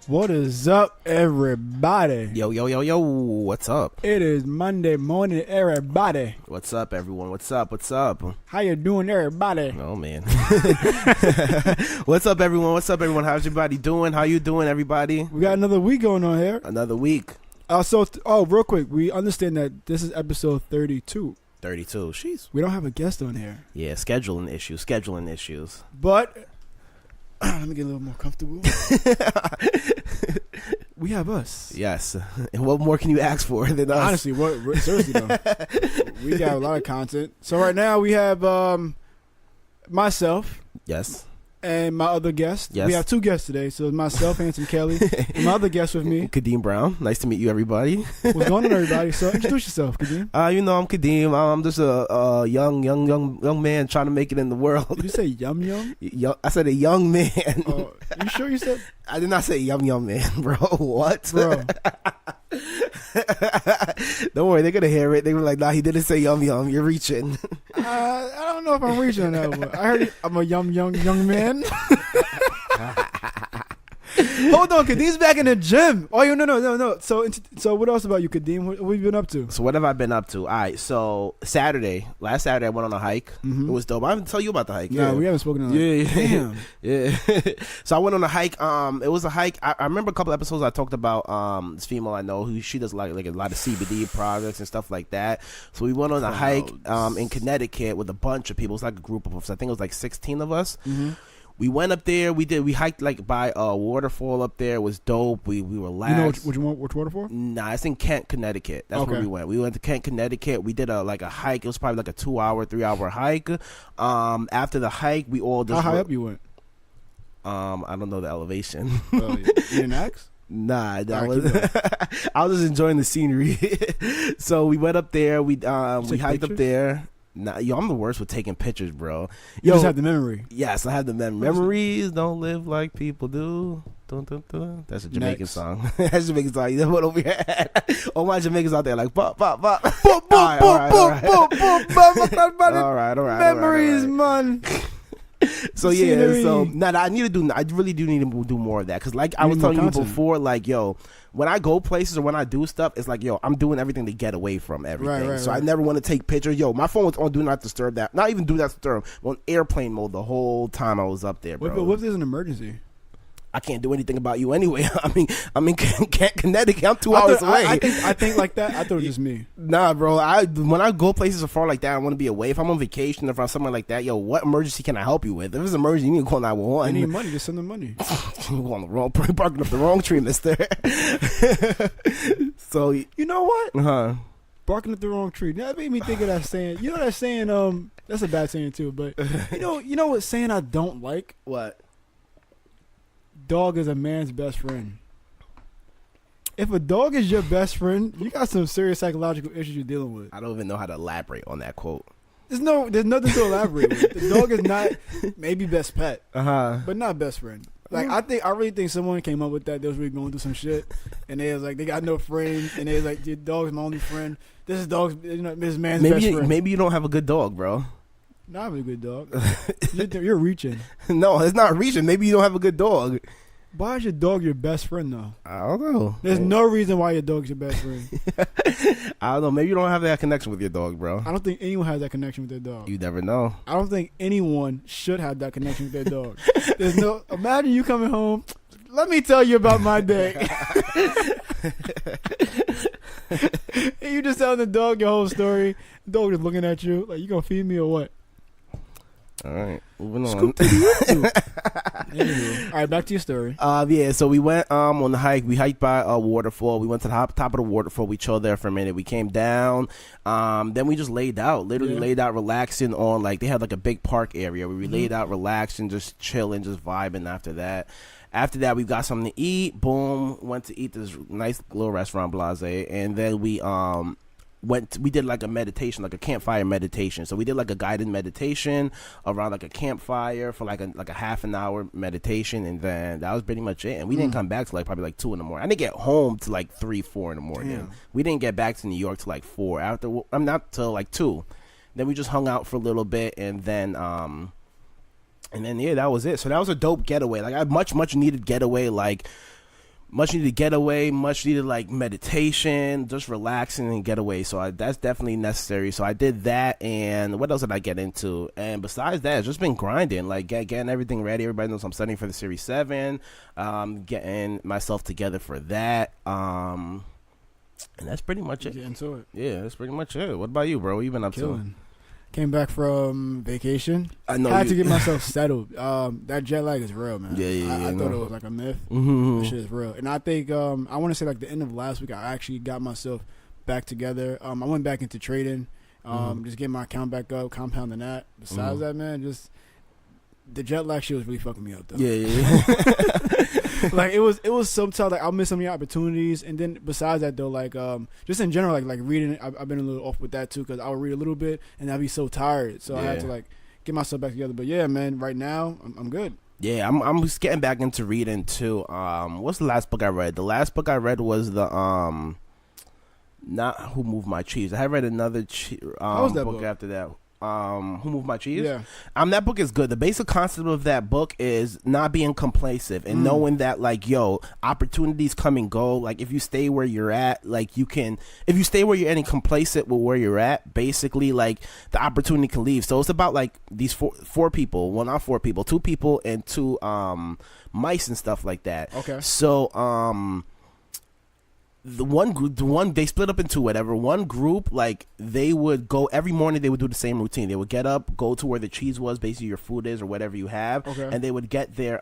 What is up, everybody? Yo, what's up? It is Monday morning, everybody. What's up, everyone? What's up? How you doing, everybody? Oh, man. What's up, everyone? How's everybody doing? How you doing, everybody? We got another week going on here. Another week. Real quick, we understand that this is episode 32. 32. Jeez. We don't have a guest on here. Yeah, scheduling issues. But, let me get a little more comfortable. We have us. Yes. And what more can you ask for than us? Honestly, seriously though. We got a lot of content. So right now we have myself. Yes. And my other guest. Yes. We have two guests today. So it's myself, Hansome Kelly, and my other guest with me, Kadeem Brown. Nice to meet you, everybody. What's going on, everybody? So introduce yourself, Kadeem. I'm Kadeem. I'm just a young man trying to make it in the world. Did you say yum? I said a young man. You sure you said? I did not say young man, bro. What? Bro. Don't worry, they're gonna hear it. They were like, nah, he didn't say yum. You're reaching. I don't know if I'm reaching on that one. I heard I'm a young man. Hold on, Kadeem's back in the gym. Oh, no. So what else about you, Kadeem? What have you been up to? So what have I been up to? All right, so last Saturday I went on a hike. Mm-hmm. It was dope. I didn't tell you about the hike. No, we haven't spoken on that. Yeah. Damn. Yeah. So I went on a hike. It was a hike. I remember a couple episodes I talked about this female I know who she does like a lot of CBD products and stuff like that. So we went on a hike in Connecticut with a bunch of people. It was like a group of us. I think it was like 16 of us. Mm-hmm. We went up there. We hiked like by a waterfall up there. It was dope. We relaxed. You know which waterfall? Nah, it's in Kent, Connecticut. That's where we went. We went to Kent, Connecticut. We did a hike. It was probably like a 3-hour hike. After the hike, we all just. How high up you went? I don't know the elevation. You didn't ask? Nah, I was just enjoying the scenery. So we went up there. We hiked up there. Nah, I'm the worst with taking pictures, bro. You just have the memory. Yes, I have the memory. Memories don't live like people do. Dun, dun, dun. That's a Jamaican song. That's a Jamaican song. You know what over here? All my Jamaicans out there like bop. All right. Memories, man. So yeah, I really do need to do more of that because like I was telling you before, like when I go places or when I do stuff, it's like I'm doing everything to get away from everything. Right. I never want to take pictures. My phone was on do not disturb. That not even do not disturb on airplane mode the whole time I was up there, bro. What if there's an emergency? I can't do anything about you anyway. I'm in Connecticut. I'm 2 hours away. I think like that. I thought it was just me. Nah, bro. When I go places far like that, I want to be away. If I'm on vacation, if I'm somewhere like that, what emergency can I help you with? If it's an emergency, you need to call 911. You need money. Just send them money. You're on the wrong, barking up the wrong tree, mister. So you know what? Barking up the wrong tree. That made me think of that saying. You know that saying? That's a bad saying too. But you know what saying I don't like? What? Dog is a man's best friend. If a dog is your best friend, you got some serious psychological issues you're dealing with. I don't even know how to elaborate on that quote. There's nothing to elaborate with. The dog is not maybe best pet, but not best friend. Like I really think someone came up with that. They was really going through some shit, and they was like, they got no friends, and they was like, your dog's my only friend. This is this man's best friend. Maybe you don't have a good dog, bro. Not a good dog. You're reaching. No, it's not reaching. Maybe you don't have a good dog. Why is your dog your best friend, though? I don't know. There's no reason why your dog's your best friend. I don't know. Maybe you don't have that connection with your dog, bro. I don't think anyone has that connection with their dog. You never know. I don't think anyone should have that connection with their dog. Imagine you coming home. Let me tell you about my day. And you just telling the dog your whole story. The dog is looking at you like, you gonna feed me or what? All right, moving on. All right, back to your story. Yeah, so we went on the hike. We hiked by a waterfall. We went to the top of the waterfall. We chilled there for a minute. We came down. Then we just laid out, relaxing on they had like a big park area where we laid out, relaxing, just chilling, just vibing. After that, we got something to eat. Boom, went to eat this nice little restaurant, Blase, and then we did like a meditation, like a campfire meditation. So we did like a guided meditation around like a campfire for like a half an hour meditation, and then that was pretty much it. And we didn't come back till probably 2 in the morning. I didn't get home till 3-4 in the morning. Damn. We didn't get back to New York till 4. Not till 2. Then we just hung out for a little bit, and then And then that was it. So that was a dope getaway. Like, I much needed getaway. Like, much needed like meditation, just relaxing and getaway. So that's definitely necessary. So I did that. And what else did I get into? And besides that, it's just been grinding, like getting everything ready. Everybody knows I'm studying for the Series 7, getting myself together for that. And that's pretty much it. Get into it. Yeah, that's pretty much it. What about you, bro? What you been up to? Came back from vacation. I know. Had to get myself settled. That jet lag is real, man. I thought it was like a myth. Mm-hmm. That shit is real. And I think I want to say like the end of last week, I actually got myself back together. I went back into trading, just getting my account back up, compounding that. Besides that, man, just the jet lag shit was really fucking me up though. Yeah. Like it was sometimes like I'll miss some of the opportunities, and then besides that though, like just in general, like reading, I've been a little off with that too, because I would read a little bit and I'd be so tired, so I had to like get myself back together. But yeah, man, right now I'm good. Yeah, I'm just getting back into reading too. What's the last book I read? The last book I read was the not Who Moved My Cheese. I had read another book after that. Who Moved My Cheese? Yeah. That book is good. The basic concept of that book is not being complacent and knowing that, like, opportunities come and go. Like, if you stay where you're at, like, if you stay where you're at and complacent with where you're at, basically, like, the opportunity can leave. So it's about, like, these four people. Well, not 4 people. 2 people and 2 mice and stuff like that. Okay. So, the one they split up into whatever. One group, like, they would go every morning. They would do the same routine. They would get up, go to where the cheese was, basically your food is or whatever you have, and they would get their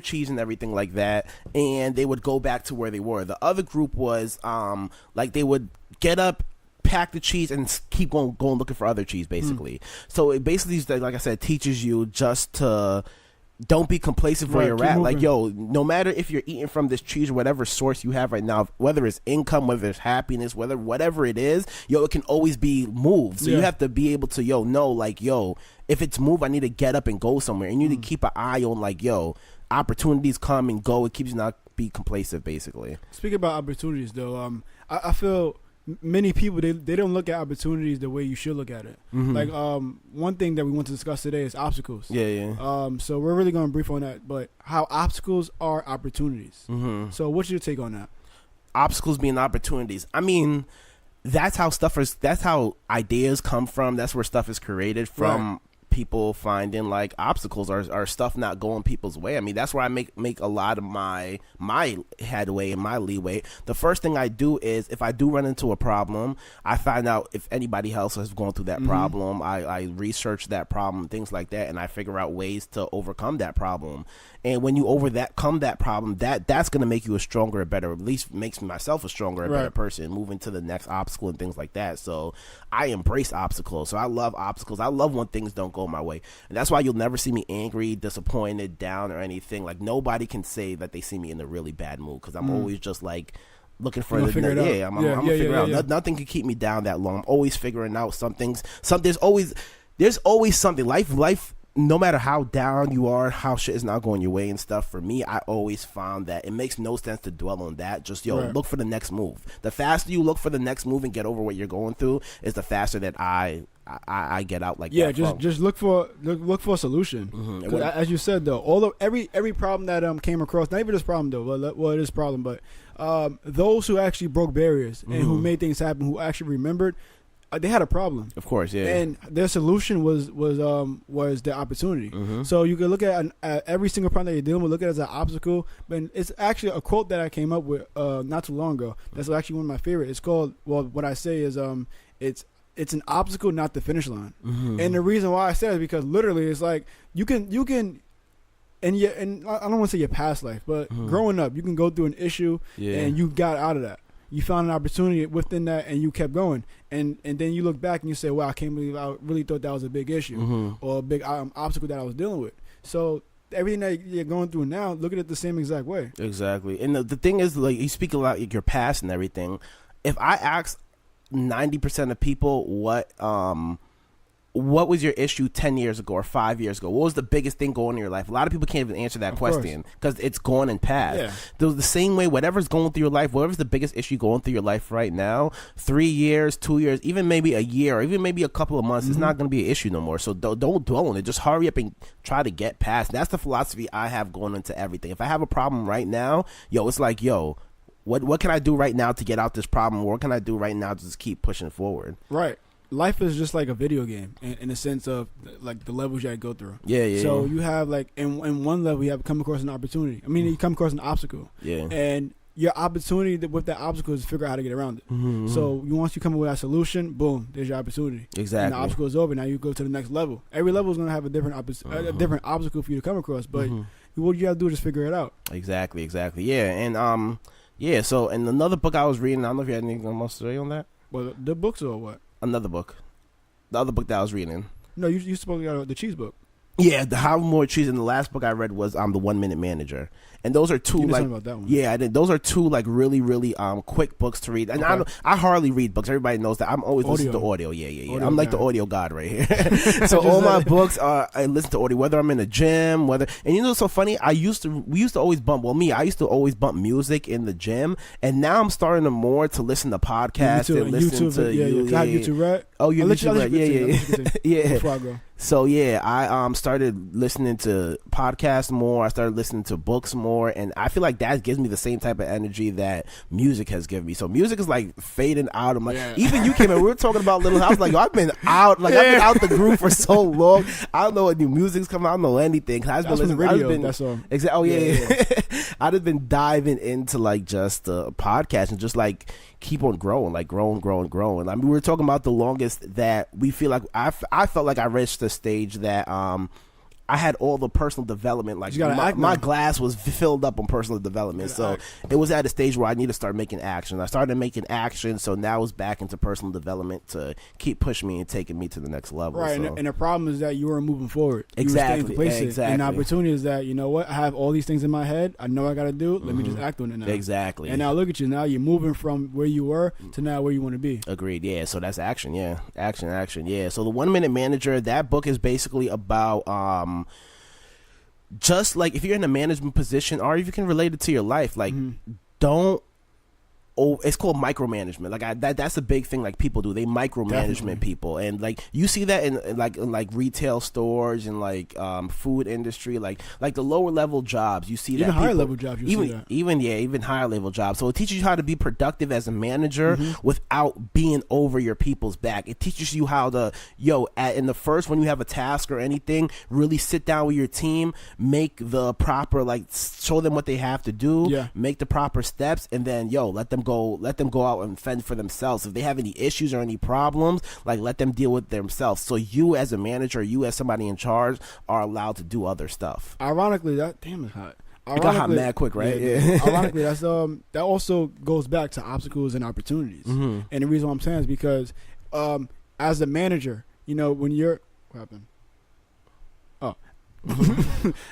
cheese and everything like that, and they would go back to where they were. The other group was like they would get up, pack the cheese, and keep going looking for other cheese, basically. So it basically, like I said, teaches you just to don't be complacent where you're at. Like, no matter if you're eating from this cheese or whatever source you have right now, whether it's income, whether it's happiness, whatever it is, it can always be moved. So you have to be able to, know, like, if it's moved, I need to get up and go somewhere. And you need to keep an eye on, like, opportunities come and go. It keeps you not be complacent, basically. Speaking about opportunities, though, I feel many people they don't look at opportunities the way you should look at it. Like one thing that we want to discuss today is obstacles. So we're really going to brief on that, but how obstacles are opportunities. So what's your take on that? Obstacles being opportunities. I mean, that's how ideas come from. That's where stuff is created from. People finding, like, obstacles are stuff not going people's way. I mean, that's where I make a lot of my headway and my leeway. The first thing I do is, if I do run into a problem, I find out if anybody else has gone through that problem. I research that problem, things like that, and I figure out ways to overcome that problem. And when you overcome that problem, that's going to make you a stronger, better, at least makes myself a stronger, better person, moving to the next obstacle and things like that. So I embrace obstacles. So I love obstacles. I love when things don't go my way. And that's why you'll never see me angry, disappointed, down, or anything. Like, nobody can say that they see me in a really bad mood, because I'm always just, like, looking for I'm gonna figure it out. Nothing can keep me down that long. I'm always figuring out some things. There's always something. Life, no matter how down you are, how shit is not going your way and stuff, for me, I always found that it makes no sense to dwell on that. Just, look for the next move. The faster you look for the next move and get over what you're going through, is the faster that I get out, like, that. Just look for a solution. As you said, though, every problem that came across, not even this problem though, well, it is a problem, but those who actually broke barriers and who made things happen, who actually remembered, they had a problem. Of course, yeah. And their solution was the opportunity. So you can look at every single problem that you're dealing with, look at it as an obstacle. But it's actually a quote that I came up with not too long ago. That's actually one of my favorite. It's called, what I say is it's an obstacle, not the finish line. And the reason why I said it is because literally it's like you can and I don't want to say your past life, but growing up, you can go through an issue and you got out of that. You found an opportunity within that and you kept going. And then you look back and you say, wow, I can't believe I really thought that was a big issue or a big obstacle that I was dealing with. So everything that you're going through now, look at it the same exact way. Exactly. And the thing is, like, you speak about your past and everything. If I ask 90% of people what what was your issue 10 years ago or 5 years ago? What was the biggest thing going on in your life? A lot of people can't even answer that question because it's gone and passed. Yeah. The same way, whatever's going through your life, whatever's the biggest issue going through your life right now, 3 years, 2 years, even maybe a year, or even maybe a couple of months, it's not going to be an issue no more. So don't dwell on it. Just hurry up and try to get past. That's the philosophy I have going into everything. If I have a problem right now, it's like, what can I do right now to get out this problem? What can I do right now to just keep pushing forward? Right. Life is just like a video game in the sense of like the levels you gotta go through. Yeah. So you have like in one level you have come across an opportunity. I mean, you come across an obstacle. Yeah. And your opportunity with that obstacle is to figure out how to get around it. Mm-hmm. So once you come up with that solution, boom, there's your opportunity. Exactly. And the obstacle is over. Now you go to the next level. Every level is gonna have a different a different obstacle for you to come across. But what you gotta do is just figure it out. Exactly. Yeah. And So in another book I was reading, I don't know if you had anything else to say on that. Well, the books or what? Another book. The other book that I was reading. No, you spoke about the cheese book. Yeah, the How More Cheese. And the last book I read was the 1 Minute Manager. And those are two about that one. Yeah, I did. Those are two like really quick books to read. And I hardly read books. Everybody knows that I'm always listening to audio. Yeah. Audio I'm like the audio god right here. So all my books I listen to audio, whether I'm in the gym, and what's so funny? We used to always bump. Well, I used to always bump music in the gym, and now I'm starting to more to listen to podcasts and listen to YouTube, right? Oh, YouTube, right? Yeah. Before I go. So I started listening to podcasts more. I started listening to books more, and I feel like that gives me the same type of energy that music has given me. So music is like fading out. I'm like, even you came in, we were talking about Little House. Like, I've been out, I've been out the groove for so long. I don't know what new music's coming out. I don't know anything. That's been radio. That's all. Exactly. Oh yeah. I'd have been diving into like just the podcast and just like keep on growing, like growing. I mean, we were talking about the longest that we feel like I felt like I reached the stage that I had all the personal development. Like my glass was filled up on personal development. So it was at a stage where I need to start making action. I started making action. So now it's back into personal development to keep pushing me and taking me to the next level. Right. So. And the problem is that you were moving forward. Exactly. And the opportunity is that, you know what? I have all these things in my head. I know I got to do. Let me just act on it now. Exactly. And now look at you. Now you're moving from where you were to now where you want to be. Agreed. Yeah. So that's action. Yeah. Action. Yeah. So the 1 Minute Manager, that book is basically about, just like if you're in a management position or if you can relate it to your life, like don't it's called micromanagement. Like that's a big thing. Like people do, they micromanagement people, and like you see that in like retail stores and like food industry, like the lower level jobs. You see even that higher level jobs. Even higher level jobs. So it teaches you how to be productive as a manager without being over your people's back. It teaches you how to in the first, when you have a task or anything, really sit down with your team, make the proper show them what they have to do, make the proper steps, and then let them go out and fend for themselves. If they have any issues or any problems, let them deal with themselves. So you as a manager, you as somebody in charge, are allowed to do other stuff. Ironically, that damn is hot. It got hot mad quick, right? Yeah. Ironically, that's that also goes back to obstacles and opportunities. And the reason why I'm saying is because as a manager, when you're what happened?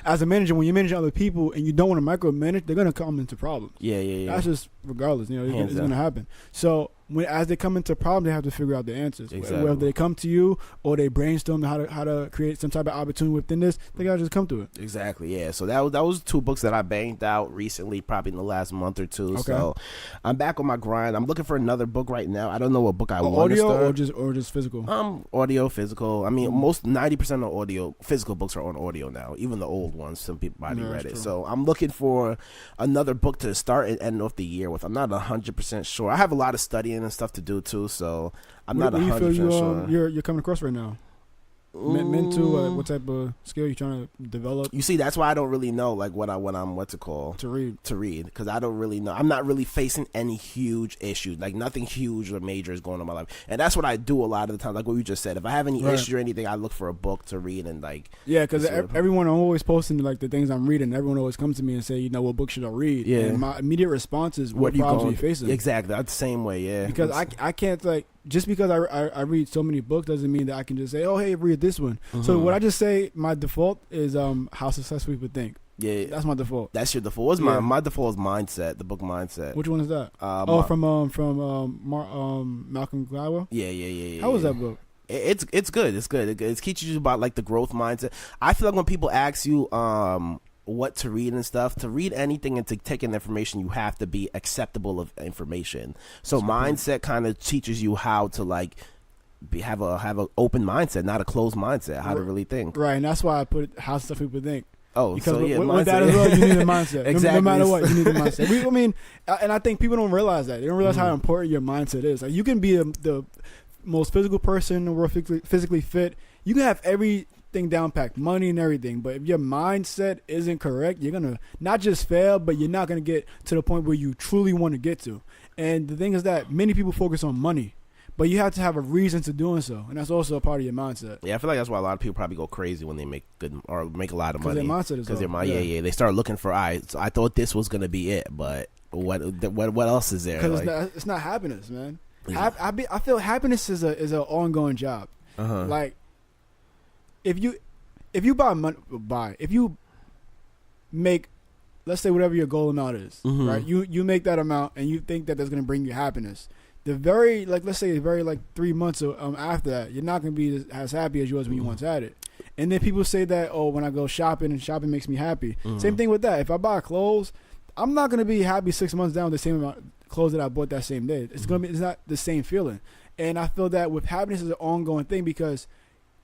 As a manager, when you're managing other people and you don't want to micromanage, they're gonna come into problems. Yeah. That's just regardless. It's gonna happen. So as they come into problems, they have to figure out the answers. Exactly. Whether they come to you or they brainstorm how to create some type of opportunity within this, they gotta just come to it. Exactly. Yeah. So that was 2 books that I banged out recently, probably in the last month or 2. Okay. So I'm back on my grind. I'm looking for another book right now. I don't know what book I want to start. Audio or just physical? Audio, physical. I mean, most 90% of audio physical books are on audio now. Even the old ones, some people already read it. True. So I'm looking for another book to start and end off the year with. I'm not 100% sure. I have a lot of studying and stuff to do too, so I'm not 100% sure. You're coming across right now? Mental, what type of skill you trying to develop? You see, that's why I don't really know what I'm to read because I don't really know. I'm not really facing any huge issues, nothing huge or major is going on in my life, and that's what I do a lot of the time. Like what you just said, if I have any issues or anything, I look for a book to read and because everyone, I'm always posting the things I'm reading. Everyone always comes to me and say, what book should I read? Yeah, and my immediate response is, what problems are you facing? Exactly, that's the same way. Yeah, because I can't just because I read so many books doesn't mean that I can just say, oh, hey, read this one. So what I just say, my default is how successful people think. Yeah, that's my default. That's your default. What's my default is Mindset, the book Mindset. Which one is that? From Malcolm Gladwell. Yeah. How was that book? It's good. It's good. It teaches you about like the growth mindset. I feel like when people ask you what to read and stuff, to read anything and to take in information, you have to be acceptable of information. So mindset kind of teaches you how to like have an open mindset, not a closed mindset. How to really think. Right, and that's why I put how stuff people think. Oh, because so yeah, with that as well, you need a mindset. Exactly. No matter what, you need a mindset. I mean, and I think people don't realize that. They don't realize how important your mindset is. Like, you can be the most physical person in the world, physically fit. You can have everything down packed, money and everything. But if your mindset isn't correct, you're gonna not just fail, but you're not gonna get to the point where you truly want to get to. And the thing is that many people focus on money. But you have to have a reason to doing so, and that's also a part of your mindset. Yeah, I feel like that's why a lot of people probably go crazy when they make good or make a lot of money. Because their mindset is because their mind. Yeah. They start looking for. So I thought this was gonna be it, but what else is there? Because it's not happiness, man. Yeah. I feel happiness is an ongoing job. Like if you if you make, let's say whatever your goal amount is, right? You make that amount and you think that that's gonna bring you happiness. Let's say 3 months after that, you're not going to be as happy as you was when you once had it. And then people say that, oh, when I go shopping and shopping makes me happy. Same thing with that. If I buy clothes, I'm not going to be happy 6 months down with the same amount of clothes that I bought that same day. It's not the same feeling. And I feel that with happiness is an ongoing thing, because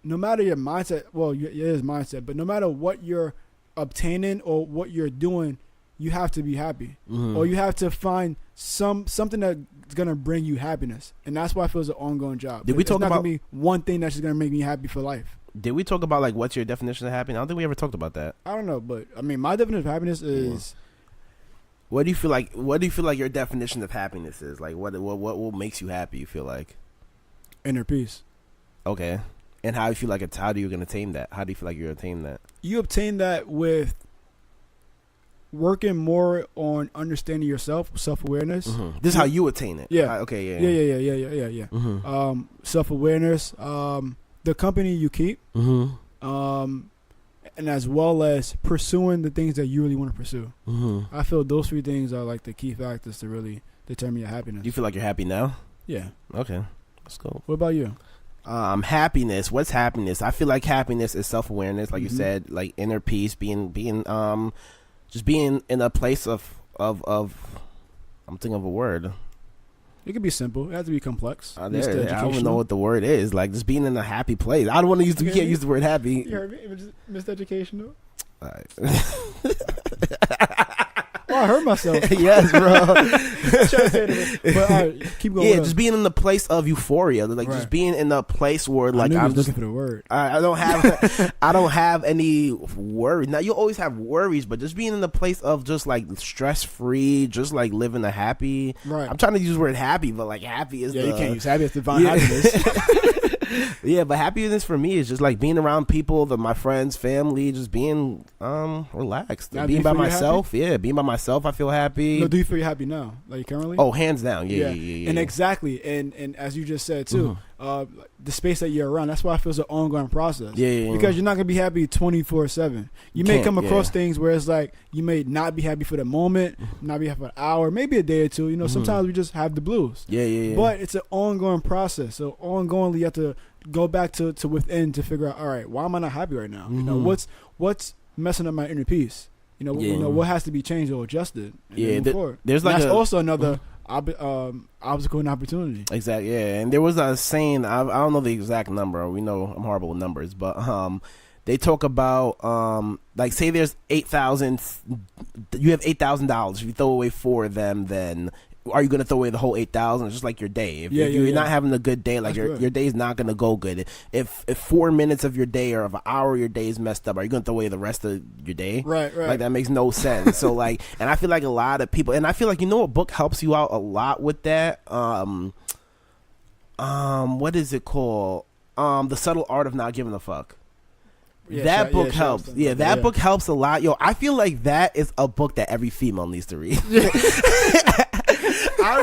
no matter your mindset, well, it is mindset, but no matter what you're obtaining or what you're doing, you have to be happy, or you have to find something that's gonna bring you happiness, and that's why I feel it's an ongoing job. Did we talk about gonna be one thing that's just gonna make me happy for life? Did we talk about like what's your definition of happiness? I don't think we ever talked about that. I don't know, but I mean, my definition of happiness is. What do you feel like? What do you feel like your definition of happiness is? Like what makes you happy? You feel like inner peace. Okay, and how do you feel like how do you gonna attain that? How do you feel like you're attain that? You obtain that with working more on understanding yourself, self-awareness. This is how you attain it. Yeah. Okay. Yeah. Self-awareness. The company you keep. And as well as pursuing the things that you really want to pursue. I feel those three things are like the key factors to really determine your happiness. Do you feel like you're happy now? Yeah. Okay. Let's go. What about you? Happiness. What's happiness? I feel like happiness is self-awareness, like you said, like inner peace, just being in a place of I'm thinking of a word. It could be simple. It has to be complex. I don't even know what the word is. Like just being in a happy place. I don't want to use. We can't use the word happy. You heard me? Miseducational. All right. Oh, I hurt myself. Yes, bro. But all right, keep going. Yeah, just being in the place of euphoria, like just being in the place where like I'm just looking for the word. I don't have any worries. Now you always have worries, but just being in the place of just like stress free, just like living a happy. Right. I'm trying to use the word happy, but like happy is you can't use happy as divine happiness. Yeah, but happiness for me is just like being around people, my friends, family, just being relaxed, being by myself. Yeah, being by myself, I feel happy. No, do you feel you're happy now, like currently? Oh, hands down, yeah. And exactly, and as you just said too, the space that you're around. That's why I feel it's an ongoing process. Yeah. Because you're not gonna be happy 24/7. You may come across things where it's like you may not be happy for the moment, not be happy for an hour, maybe a day or two. You know, sometimes we just have the blues. Yeah. But it's an ongoing process. So ongoingly, you have to go back to within to figure out, all right, why am I not happy right now? You know, what's messing up my inner peace? You know, what has to be changed or adjusted? There's like that's also another obstacle and opportunity. Exactly. Yeah, and there was a saying. I don't know the exact number. We know I'm horrible with numbers, but they talk about like say there's 8,000. You have $8,000. If you throw away 4 of them, then are you going to throw away the whole 8,000? It's just like your day. If you're not having a good day, like your day is not going to go good. If 4 minutes of your day or of an hour of your day is messed up, are you going to throw away the rest of your day? Right. Like that makes no sense. So like, and I feel like a lot of people, and I feel like, you know what book helps you out a lot with that? What is it called? The Subtle Art of Not Giving a Fuck. That book helps. That book helps a lot. Yo, I feel like that is a book that every female needs to read. I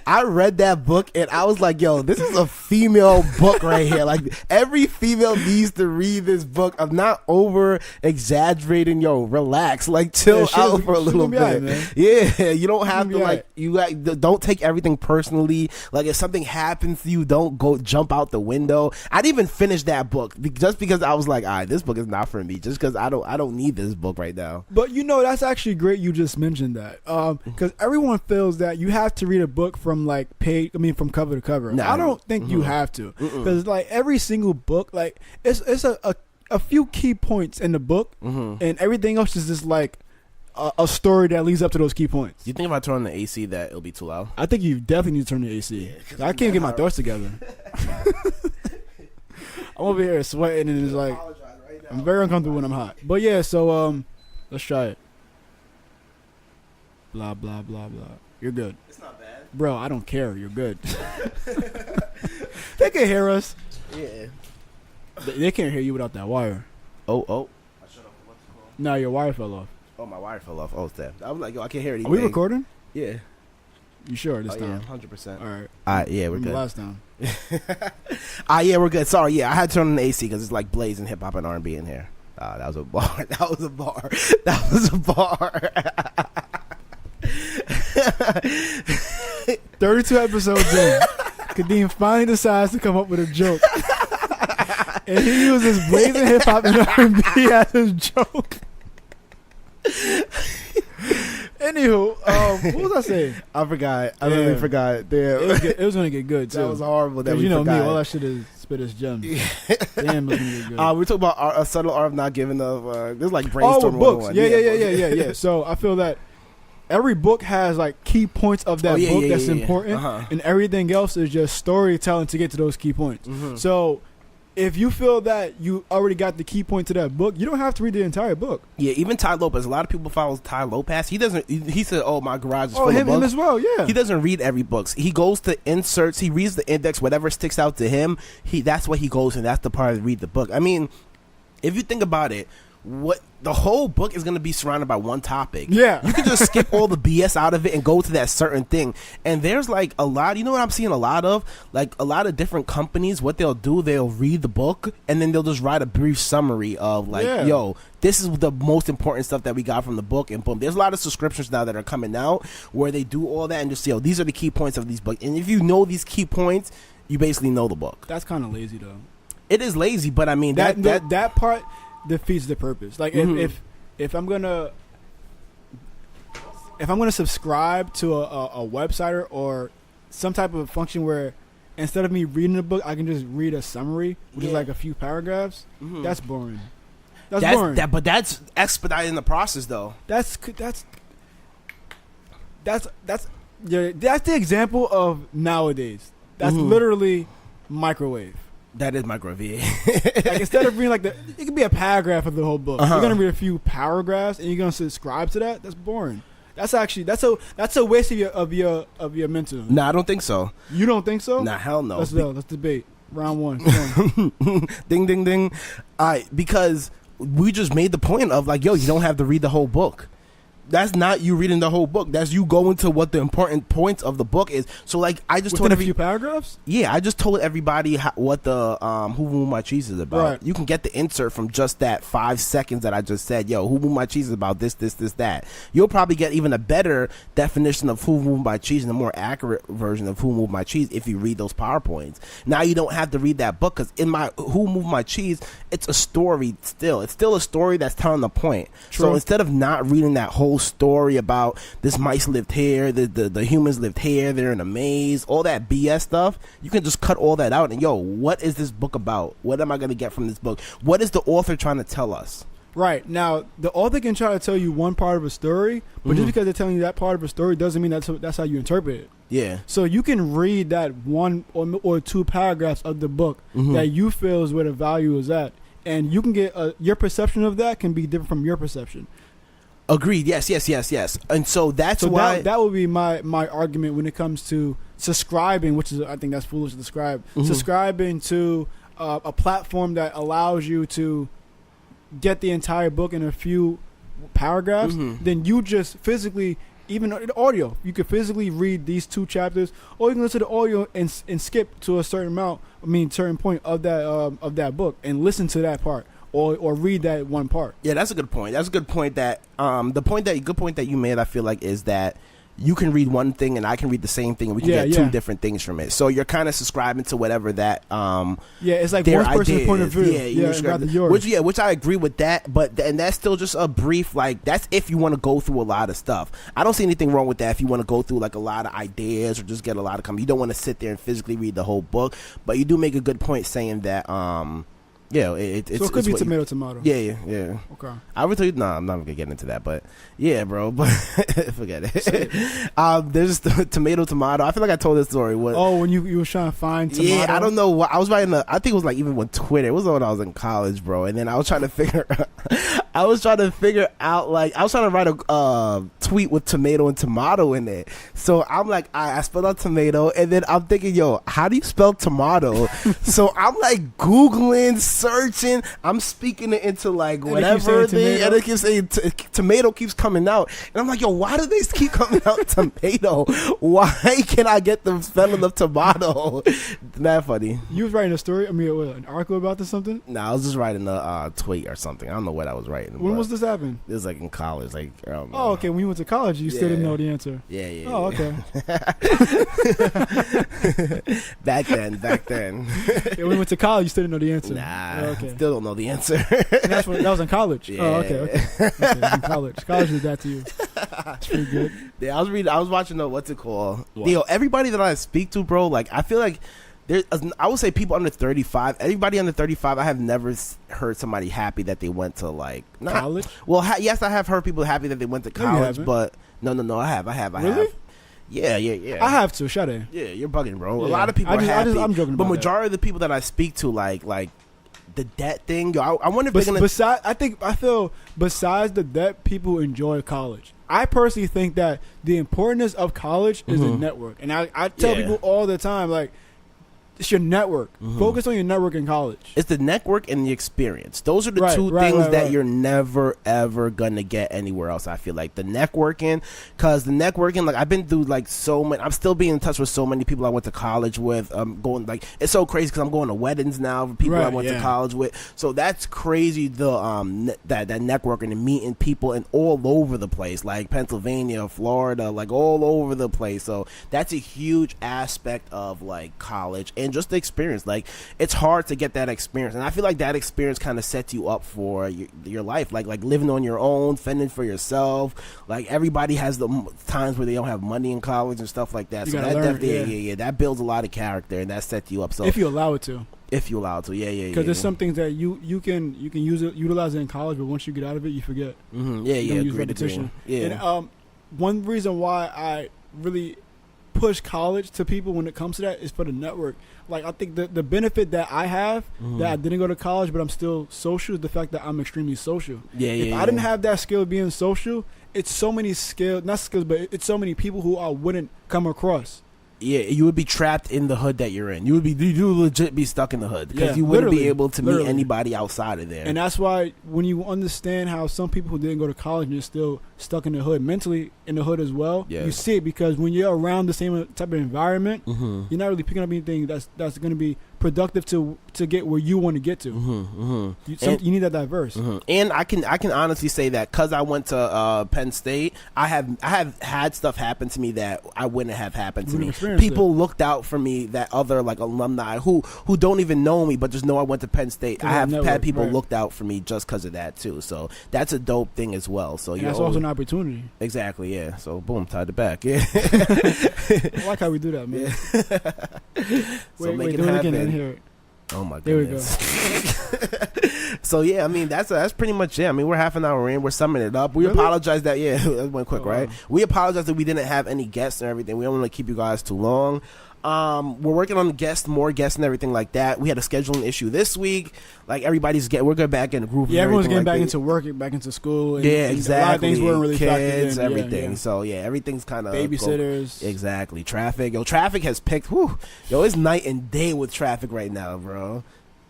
I read that book and I was like, yo, this is a female book right here. Like every female needs to read this book. I'm not over exaggerating. Yo, relax. Like chill out for a little bit. Right, yeah, you don't have to don't take everything personally. Like if something happens to you, don't go jump out the window. I didn't even finish that book just because I was like, all right, this book is not for me. Just because I don't need this book right now. But that's actually great. You just mentioned that because everyone feels that you have to read a book from from cover to cover. I don't think you have to, because like every single book, like it's a few key points in the book, and everything else is just like a story that leads up to those key points. Do you think if I turn on the AC that it'll be too loud? I think you definitely need to turn the AC. Yeah, I can't get my thoughts together. I'm over here sweating and it's like I'm very uncomfortable when I'm hot. But yeah, so let's try it. Blah blah blah blah. You're good. It's not bad, bro. I don't care. You're good. They can hear us. Yeah. They can't hear you without that wire. Oh. I shut off. What's it called? No, your wire fell off. Oh, my wire fell off. Oh, it's that. I was like, yo, I can't hear anything. Are we recording? Yeah. You sure this time? Yeah, 100%. All right. Yeah, we're good. Last time. Yeah, we're good. Sorry, yeah, I had to turn on the AC because it's like blazing hip hop and R&B in here. That was a bar. That was a bar. That was a bar. 32 episodes in, Kadeem finally decides to come up with a joke. And he uses blazing hip hop and R&B as his joke. Anywho, what was I saying? I forgot. I really forgot. Damn. It was gonna get good too. That was horrible. That we me, forgot. all that shit is spit as gems. Damn, it was gonna get good. We're talking about a subtle art of not giving up. This is like brainstorming. Books. Yeah. So I feel that every book has like key points of that book that's important, and everything else is just storytelling to get to those key points. So if you feel that you already got the key point to that book, you don't have to read the entire book. Yeah, even Ty Lopez. A lot of people follow Ty Lopez. He doesn't. He said, "Oh, my garage is full of books." Him as well. Yeah. He doesn't read every book. He goes to inserts. He reads the index. Whatever sticks out to him, that's what he goes and that's the part to read the book. I mean, if you think about it, what the whole book is going to be surrounded by one topic. Yeah, you can just skip all the BS out of it and go to that certain thing. And there's like a lot, you know what I'm seeing a lot of? Like a lot of different companies, what they'll do, they'll read the book and then they'll just write a brief summary of like, yo, this is the most important stuff that we got from the book, and boom. There's a lot of subscriptions now that are coming out where they do all that and just say, yo, these are the key points of these books. And if you know these key points, you basically know the book. That's kind of lazy though. It is lazy, but I mean that part defeats the purpose. Like if I'm gonna subscribe to a website or some type of function where instead of me reading the book, I can just read a summary, which is like a few paragraphs. That's boring. That's boring. But that's expediting the process, though. That's the example of nowadays. That's literally microwave. That is microwave. Like instead of reading it could be a paragraph of the whole book. You're gonna read a few paragraphs and you're gonna subscribe to that. That's boring. That's a waste of your mental. Nah, I don't think so. You don't think so? Nah, hell no. Let's debate. Round one. Come on. Ding ding ding. All right, because we just made the point of like, yo, you don't have to read the whole book. That's not you reading the whole book. That's you going to what the important points of the book is. So like I just told a few paragraphs. Yeah, I just told everybody what the Who Moved My Cheese is about. Right. You can get the insert from just that 5 seconds that I just said. Yo, Who Moved My Cheese is about this, that. You'll probably get even a better definition of Who Moved My Cheese and a more accurate version of Who Moved My Cheese if you read those PowerPoints. Now you don't have to read that book because in my Who Moved My Cheese, it's a story still. It's still a story that's telling the point. True. So instead of not reading that whole story about this mice lived here, the humans lived here, they're in a maze, all that BS stuff, you can just cut all that out and yo, what is this book about? What am I going to get from this book? What is the author trying to tell us? Right. Now, the author can try to tell you one part of a story, but just because they're telling you that part of a story doesn't mean that's how you interpret it. Yeah. So you can read that one or two paragraphs of the book that you feel is where the value is at, and you can get your perception of that can be different from your perception. Agreed. Yes. And so that's why that would be my argument when it comes to subscribing, which is I think that's foolish to describe. Subscribing to a platform that allows you to get the entire book in a few paragraphs, then you just physically even the audio. You could physically read these 2 chapters, or you can listen to the audio and skip to a certain certain point of that book and listen to that part. Or read that one part. Yeah, that's a good point. That's a good point. That good point that you made, I feel like, is that you can read one thing and I can read the same thing and we can get 2 different things from it. So you're kind of subscribing to whatever that it's like one person's point of view. Which I agree with that, and that's still just a brief, like, that's if you want to go through a lot of stuff. I don't see anything wrong with that if you want to go through like a lot of ideas or just get a lot of you don't want to sit there and physically read the whole book, but you do make a good point saying that yeah, it could be tomato. Yeah. Okay. I would tell you, I'm not gonna get into that, but yeah, bro. But forget it. There's tomato. I feel like I told this story. When you were trying to find tomato? Yeah, I don't know what I was writing. I think it was like even when Twitter. It was when I was in college, bro. And then I was trying to figure. I was trying to write a tweet with tomato and tomato in it. So I'm like, I spelled out tomato, and then I'm thinking, yo, how do you spell tomato? So I'm like Googling, searching, I'm speaking it into like whatever thing, and it keeps saying tomato keeps coming out, and I'm like, yo, why do they keep coming out tomato? Why can't I get the spelling of tomato? That funny. You was writing a story? An article about this something? Nah, I was just writing a tweet or something. I don't know what I was writing. When was this happening? It was like in college, like. Okay. When you went to college, you still didn't know the answer. Yeah. Oh, okay. Back then. When we went to college, you still didn't know the answer. Nah, okay. Still don't know the answer. That was in college. Yeah. Oh, okay. In college did that to you. That's pretty good. Yeah, I was watching what's it called? Yo, everybody that I speak to, bro, like I feel like I would say people under 35. Everybody under 35, I have never heard somebody happy that they went to college. Well, yes, I have heard people happy that they went to college, but no, I have. Really? Yeah. I have to. Shut in. Yeah, you're bugging, bro. Yeah. A lot of people are happy. I'm joking. But majority of the people that I speak to, like the debt thing, yo, I wonder if they're gonna. Besides the debt, people enjoy college. I personally think that the importance of college is the network, and I tell people all the time, like, it's your network. Focus on your network in college. It's the network and the experience. Those are the two things that you're never, ever going to get anywhere else, I feel like. The networking, because the networking, like, I've been through, like, so many. I'm still being in touch with so many people I went to college with. Going, like, it's so crazy because I'm going to weddings now for people I went to college with. So that's crazy, that networking and meeting people and all over the place, like Pennsylvania, Florida, like, all over the place. So that's a huge aspect of, like, college. And just the experience, like, it's hard to get that experience, and I feel like that experience kind of sets you up for your life, like living on your own, fending for yourself. Like, everybody has the times where they don't have money in college and stuff like that. So that definitely, that builds a lot of character, and that sets you up. So if you allow it to, because there's some things that you can utilize it in college, but once you get out of it, you forget. Use repetition. And one reason why I really push college to people when it comes to that is for the network. Like, I think the benefit that I have that I didn't go to college but I'm still social is the fact that I'm extremely social. If I didn't have that skill of being social, it's so many it's so many people who I wouldn't come across. Yeah, you would be trapped in the hood that you're in. You would legit be stuck in the hood because you wouldn't be able to meet anybody outside of there. And that's why when you understand how some people who didn't go to college and are still stuck in the hood, mentally in the hood as well, you see it because when you're around the same type of environment, you're not really picking up anything that's going to be productive to get where you want to get to. You need that diverse. And I can honestly say that because I went to Penn State, I have had stuff happen to me that I wouldn't have happened to me. People looked out for me, that other, like, alumni who don't even know me but just know I went to Penn State. I have had people looked out for me just because of that too. So that's a dope thing as well. So that's also an opportunity. Exactly. Yeah. So boom, tied it back. Yeah. I like how we do that, man. So make it do happen. It again. Hear it. Oh my goodness. There we go. So yeah, I mean that's pretty much it. I mean, we're half an hour in, we're summing it up. We apologize that that went quick, right? We apologize that we didn't have any guests and everything. We don't want to keep you guys too long. We're working on more guests and everything like that. We had a scheduling issue this week. Like, we're going back in the groove. Yeah, everyone's getting back into work, back into school. And, exactly. A lot of things weren't really kids, factored in. Everything. Yeah. So yeah, everything's kind of babysitters. Exactly. Traffic. Traffic has picked. It's night and day with traffic right now, bro.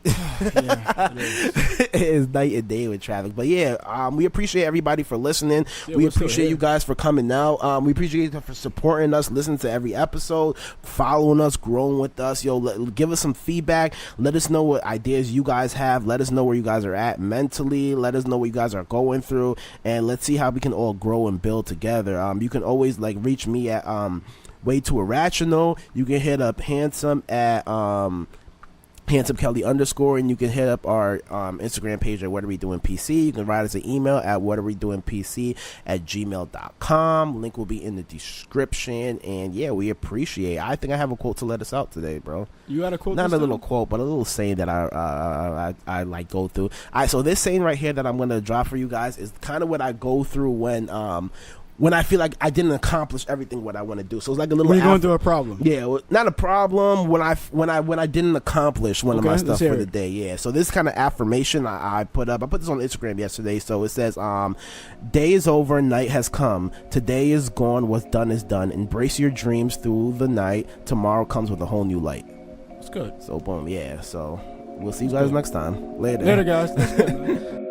Yeah, it is night and day with traffic. But yeah, we appreciate everybody for listening. Yeah, we we're still appreciate here. you guys for coming out. We appreciate you for supporting us, listening to every episode, following us, growing with us. Yo, give us some feedback. Let us know what ideas you guys have. Let us know where you guys are at mentally. Let us know what you guys are going through, and let's see how we can all grow and build together. You can always reach me at Way Too Irrational. You can hit up Hansome at Hansome Kelly _ and you can hit up our Instagram page at What Are We Doing PC. You can write us an email at whatarewedoingpc@gmail.com. Link will be in the description. And yeah, we appreciate it. I think I have a quote to let us out today, bro. You got a quote? Not a little quote, but a little saying that I like go through. All right, so this saying right here that I'm gonna drop for you guys is kind of what I go through when I feel like I didn't accomplish everything what I want to do. So it's like a little. When you're going through a problem. Yeah, not a problem. When I didn't accomplish one of my stuff for the day. Yeah. So this kind of affirmation I put up. I put this on Instagram yesterday. So it says, "Day is over, night has come. Today is gone. What's done is done. Embrace your dreams through the night. Tomorrow comes with a whole new light." It's good. So boom. Yeah. So we'll see you guys next time. Later. Later, guys. That's good, man.